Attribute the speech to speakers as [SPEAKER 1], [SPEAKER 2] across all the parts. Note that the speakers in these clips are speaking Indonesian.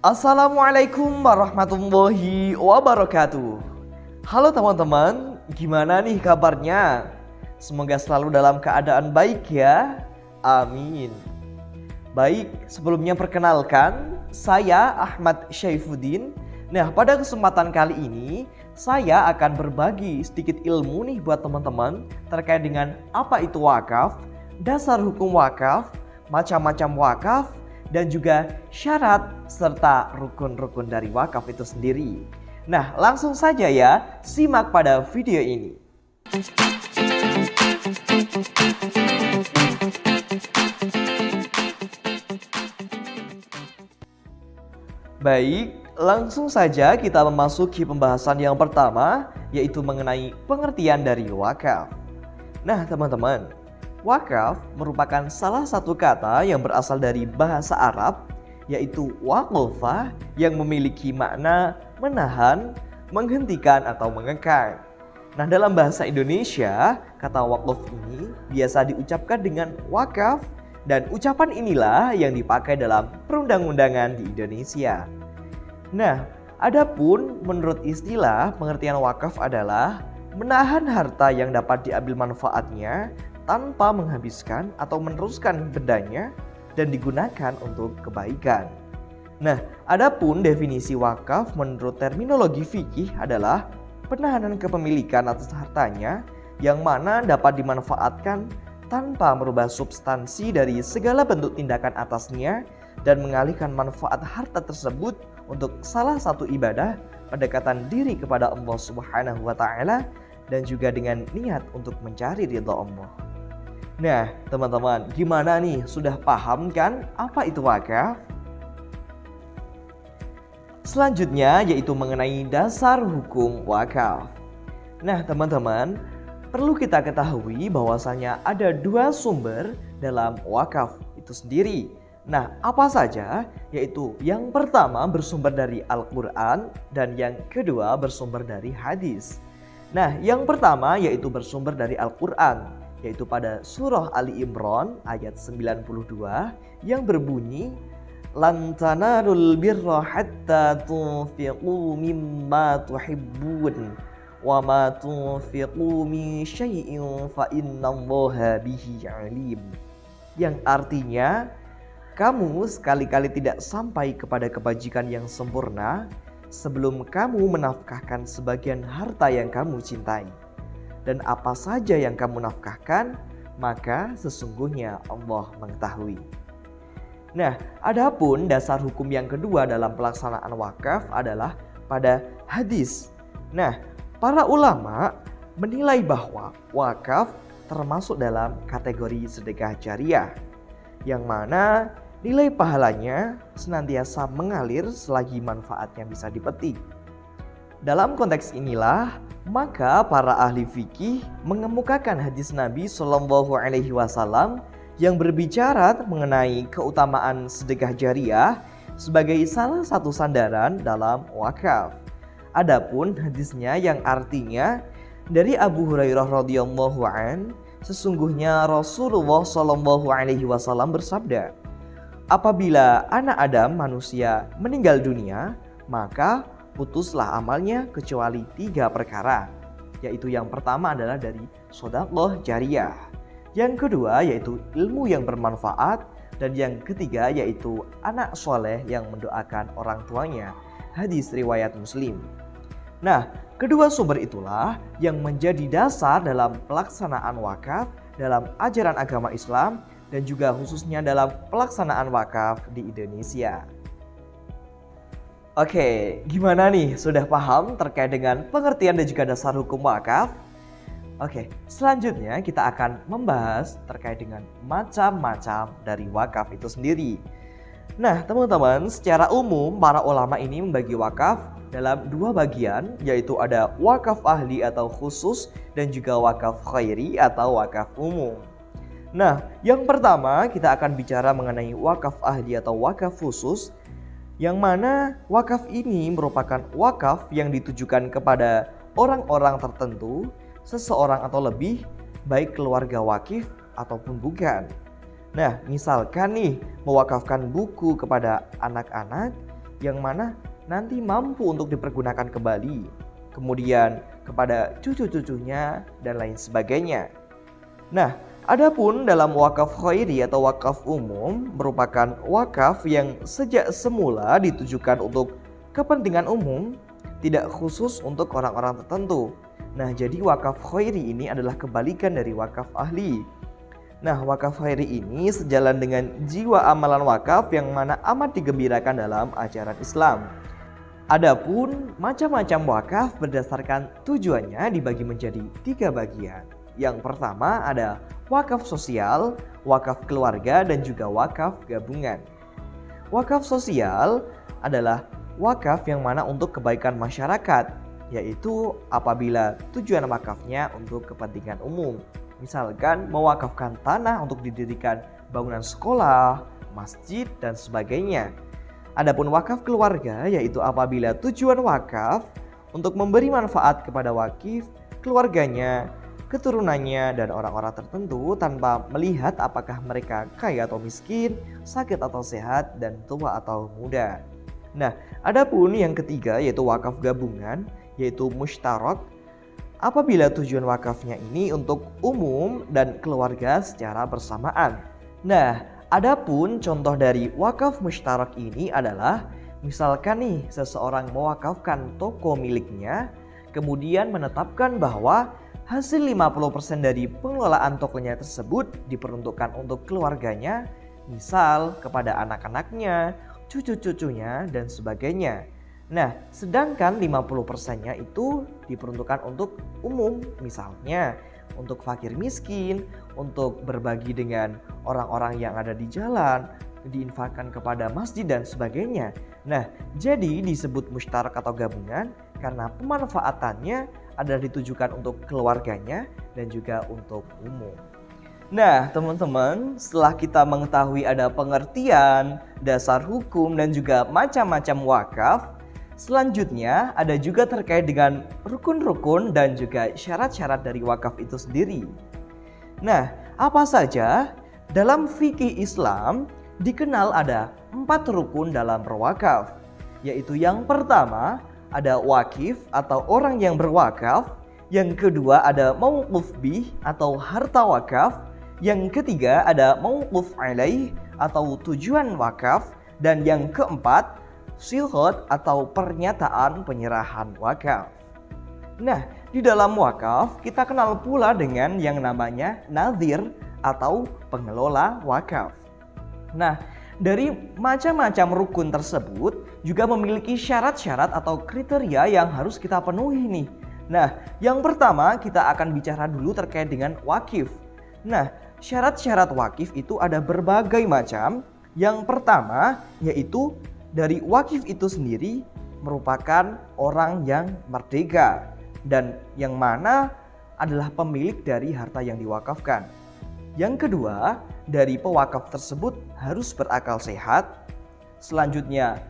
[SPEAKER 1] Assalamualaikum warahmatullahi wabarakatuh. Halo teman-teman, gimana nih kabarnya? Semoga selalu dalam keadaan baik ya. Amin. Baik, sebelumnya perkenalkan, saya Ahmad Syaifuddin. Nah, pada kesempatan kali ini saya akan berbagi sedikit ilmu nih buat teman-teman terkait dengan apa itu wakaf, dasar hukum wakaf, macam-macam wakaf, dan juga syarat serta rukun-rukun dari wakaf itu sendiri. Nah, langsung saja ya, simak pada video ini. Baik, langsung saja kita memasuki pembahasan yang pertama, yaitu mengenai pengertian dari wakaf. Nah, teman-teman, wakaf merupakan salah satu kata yang berasal dari bahasa Arab, yaitu waqafa, yang memiliki makna menahan, menghentikan atau mengekang. Nah, dalam bahasa Indonesia, kata wakaf ini biasa diucapkan dengan wakaf, dan ucapan inilah yang dipakai dalam perundang-undangan di Indonesia. Nah, adapun menurut istilah pengertian wakaf adalah menahan harta yang dapat diambil manfaatnya tanpa menghabiskan atau meneruskan bendanya dan digunakan untuk kebaikan. Nah, adapun definisi wakaf menurut terminologi fikih adalah penahanan kepemilikan atas hartanya yang mana dapat dimanfaatkan tanpa merubah substansi dari segala bentuk tindakan atasnya dan mengalihkan manfaat harta tersebut untuk salah satu ibadah, pendekatan diri kepada Allah Subhanahu wa taala, dan juga dengan niat untuk mencari ridha Allah. Nah, teman-teman, gimana nih? Sudah paham kan apa itu wakaf? Selanjutnya yaitu mengenai dasar hukum wakaf. Nah, teman-teman, perlu kita ketahui bahwasanya ada dua sumber dalam wakaf itu sendiri. Nah, apa saja? Yaitu yang pertama bersumber dari Al-Quran dan yang kedua bersumber dari hadis. Nah, yang pertama yaitu bersumber dari Al-Quran, yaitu pada surah Ali Imran ayat 92 yang berbunyi lan tanalul birra hatta tunfiqu mimma tuhibbun wa ma tunfiqu min syai'in fa innallaha bihi alim, yang artinya kamu sekali-kali tidak sampai kepada kebajikan yang sempurna sebelum kamu menafkahkan sebagian harta yang kamu cintai. Dan apa saja yang kamu nafkahkan, maka sesungguhnya Allah mengetahui. Nah, adapun dasar hukum yang kedua dalam pelaksanaan wakaf adalah pada hadis. Nah, para ulama menilai bahwa wakaf termasuk dalam kategori sedekah jariah, yang mana nilai pahalanya senantiasa mengalir selagi manfaatnya bisa dipetik. Dalam konteks inilah, maka para ahli fikih mengemukakan hadis Nabi Shallallahu Alaihi Wasallam yang berbicara mengenai keutamaan sedekah jariah sebagai salah satu sandaran dalam wakaf. Adapun hadisnya yang artinya dari Abu Hurairah radhiyallahu an, sesungguhnya Rasulullah Shallallahu Alaihi Wasallam bersabda, apabila anak Adam manusia meninggal dunia, maka putuslah amalnya kecuali 3 perkara, yaitu yang pertama adalah dari sedekah jariyah, yang kedua yaitu ilmu yang bermanfaat, dan yang ketiga yaitu anak soleh yang mendoakan orang tuanya. Hadis riwayat Muslim. Nah, kedua sumber itulah yang menjadi dasar dalam pelaksanaan wakaf dalam ajaran agama Islam dan juga khususnya dalam pelaksanaan wakaf di Indonesia. Oke, gimana nih? Sudah paham terkait dengan pengertian dan juga dasar hukum wakaf? Oke, selanjutnya kita akan membahas terkait dengan macam-macam dari wakaf itu sendiri. Nah, teman-teman, secara umum para ulama ini membagi wakaf dalam 2 bagian, yaitu ada wakaf ahli atau khusus dan juga wakaf khairi atau wakaf umum. Nah, yang pertama kita akan bicara mengenai wakaf ahli atau wakaf khusus, yang mana wakaf ini merupakan wakaf yang ditujukan kepada orang-orang tertentu, seseorang atau lebih, baik keluarga wakif ataupun bukan. Nah, misalkan nih mewakafkan buku kepada anak-anak, yang mana nanti mampu untuk dipergunakan kembali, kemudian kepada cucu-cucunya dan lain sebagainya. Nah, adapun dalam wakaf khairi atau wakaf umum merupakan wakaf yang sejak semula ditujukan untuk kepentingan umum, tidak khusus untuk orang-orang tertentu. Nah, jadi wakaf khairi ini adalah kebalikan dari wakaf ahli. Nah, wakaf khairi ini sejalan dengan jiwa amalan wakaf yang mana amat digembirakan dalam ajaran Islam. Adapun macam-macam wakaf berdasarkan tujuannya dibagi menjadi 3 bagian. Yang pertama ada wakaf sosial, wakaf keluarga, dan juga wakaf gabungan. Wakaf sosial adalah wakaf yang mana untuk kebaikan masyarakat, yaitu apabila tujuan wakafnya untuk kepentingan umum. Misalkan mewakafkan tanah untuk didirikan bangunan sekolah, masjid, dan sebagainya. Adapun wakaf keluarga yaitu apabila tujuan wakaf untuk memberi manfaat kepada wakif, keluarganya, keturunannya, dan orang-orang tertentu tanpa melihat apakah mereka kaya atau miskin, sakit atau sehat, dan tua atau muda. Nah, adapun yang ketiga yaitu wakaf gabungan yaitu mushtarak apabila tujuan wakafnya ini untuk umum dan keluarga secara bersamaan. Nah, adapun contoh dari wakaf mushtarak ini adalah misalkan nih seseorang mewakafkan toko miliknya, kemudian menetapkan bahwa hasil 50% dari pengelolaan tokonya tersebut diperuntukkan untuk keluarganya, misal kepada anak-anaknya, cucu-cucunya, dan sebagainya. Nah, sedangkan 50%-nya itu diperuntukkan untuk umum, misalnya untuk fakir miskin, untuk berbagi dengan orang-orang yang ada di jalan, diinfakkan kepada masjid dan sebagainya. Nah, jadi disebut mushtarak atau gabungan karena pemanfaatannya adalah ditujukan untuk keluarganya dan juga untuk umum. Nah, teman-teman, setelah kita mengetahui ada pengertian, dasar hukum, dan juga macam-macam wakaf, selanjutnya ada juga terkait dengan rukun-rukun dan juga syarat-syarat dari wakaf itu sendiri. Nah, apa saja? Dalam fikih Islam dikenal ada 4 rukun dalam berwakaf, yaitu yang pertama ada wakif atau orang yang berwakaf, yang kedua ada mauquf bih atau harta wakaf, yang ketiga ada mauquf alaih atau tujuan wakaf, dan yang keempat silhot atau pernyataan penyerahan wakaf. Nah, di dalam wakaf kita kenal pula dengan yang namanya nadhir atau pengelola wakaf. Nah, dari macam-macam rukun tersebut juga memiliki syarat-syarat atau kriteria yang harus kita penuhi nih. Nah, yang pertama kita akan bicara dulu terkait dengan wakif. Nah, syarat-syarat wakif itu ada berbagai macam. Yang pertama yaitu dari wakif itu sendiri merupakan orang yang merdeka dan yang mana adalah pemilik dari harta yang diwakafkan. Yang kedua, dari pewakaf tersebut harus berakal sehat. Selanjutnya,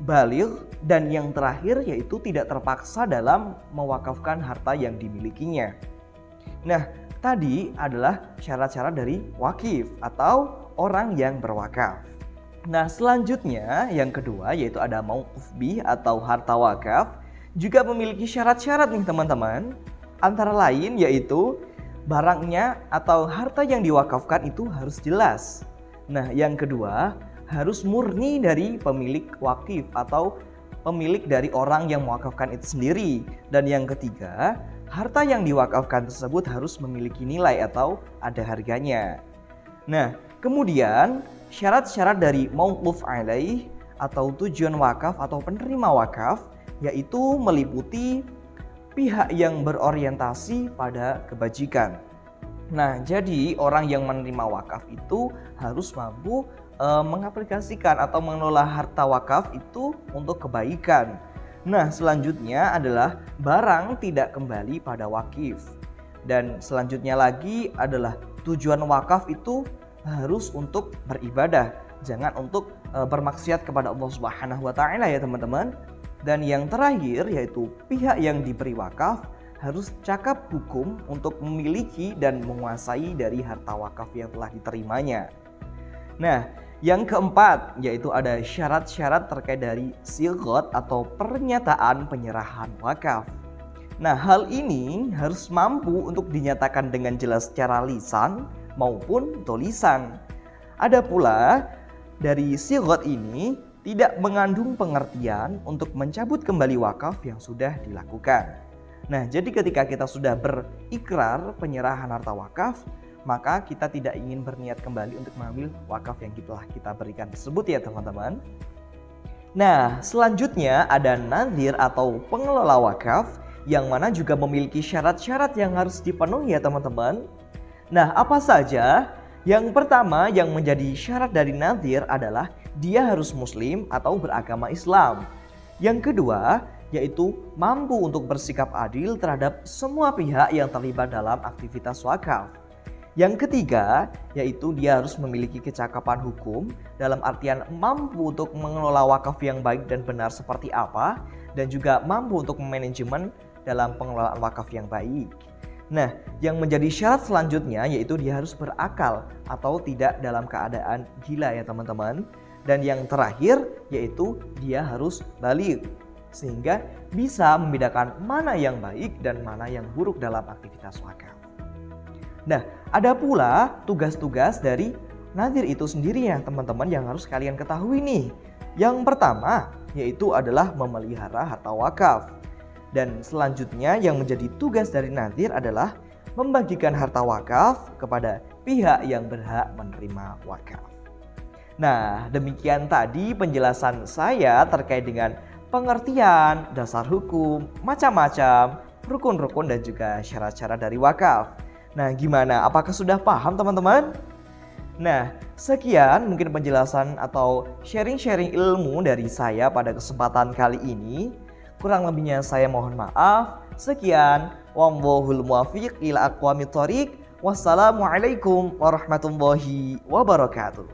[SPEAKER 1] baligh, dan yang terakhir yaitu tidak terpaksa dalam mewakafkan harta yang dimilikinya. Nah, tadi adalah syarat-syarat dari wakif atau orang yang berwakaf. Nah, selanjutnya yang kedua yaitu ada mauquf bih atau harta wakaf, juga memiliki syarat-syarat nih teman-teman. Antara lain yaitu barangnya atau harta yang diwakafkan itu harus jelas. Nah, yang kedua harus murni dari pemilik wakif atau pemilik dari orang yang mewakafkan itu sendiri. Dan yang ketiga, harta yang diwakafkan tersebut harus memiliki nilai atau ada harganya. Nah, kemudian syarat-syarat dari mauquf alaih atau tujuan wakaf atau penerima wakaf yaitu meliputi pihak yang berorientasi pada kebajikan. Nah, jadi orang yang menerima wakaf itu harus mampu mengaplikasikan atau mengelola harta wakaf itu untuk kebaikan. Nah, selanjutnya adalah barang tidak kembali pada wakif. Dan selanjutnya lagi adalah tujuan wakaf itu harus untuk beribadah, jangan untuk bermaksiat kepada Allah Subhanahu wa taala ya teman-teman. Dan yang terakhir yaitu pihak yang diberi wakaf harus cakap hukum untuk memiliki dan menguasai dari harta wakaf yang telah diterimanya. Nah, Yang keempat, yaitu ada syarat-syarat terkait dari sighot atau pernyataan penyerahan wakaf. Nah, hal ini harus mampu untuk dinyatakan dengan jelas secara lisan maupun tulisan. Ada pula dari sighot ini tidak mengandung pengertian untuk mencabut kembali wakaf yang sudah dilakukan. Nah, jadi ketika kita sudah berikrar penyerahan harta wakaf, maka kita tidak ingin berniat kembali untuk mengambil wakaf yang telah kita berikan tersebut ya teman-teman. Nah, selanjutnya ada nadhir atau pengelola wakaf yang mana juga memiliki syarat-syarat yang harus dipenuhi ya teman-teman. Nah, apa saja? Yang pertama yang menjadi syarat dari nadhir adalah dia harus muslim atau beragama Islam. Yang kedua, yaitu mampu untuk bersikap adil terhadap semua pihak yang terlibat dalam aktivitas wakaf. Yang ketiga, yaitu dia harus memiliki kecakapan hukum dalam artian mampu untuk mengelola wakaf yang baik dan benar seperti apa, dan juga mampu untuk manajemen dalam pengelolaan wakaf yang baik. Nah, yang menjadi syarat selanjutnya yaitu dia harus berakal atau tidak dalam keadaan gila ya teman-teman. Dan yang terakhir yaitu dia harus baligh, sehingga bisa membedakan mana yang baik dan mana yang buruk dalam aktivitas wakaf. Nah, ada pula tugas-tugas dari nadhir itu sendiri ya teman-teman yang harus kalian ketahui nih. Yang pertama yaitu adalah memelihara harta wakaf. Dan selanjutnya yang menjadi tugas dari nadhir adalah membagikan harta wakaf kepada pihak yang berhak menerima wakaf. Nah, demikian tadi penjelasan saya terkait dengan pengertian, dasar hukum, macam-macam, rukun-rukun dan juga syarat-syarat dari wakaf. Nah, gimana? Apakah sudah paham teman-teman? Nah, sekian mungkin penjelasan atau sharing-sharing ilmu dari saya pada kesempatan kali ini. Kurang lebihnya saya mohon maaf. Sekian, wallahul muwaffiq ila aqwamit thoriq. Wassalamualaikum warahmatullahi wabarakatuh.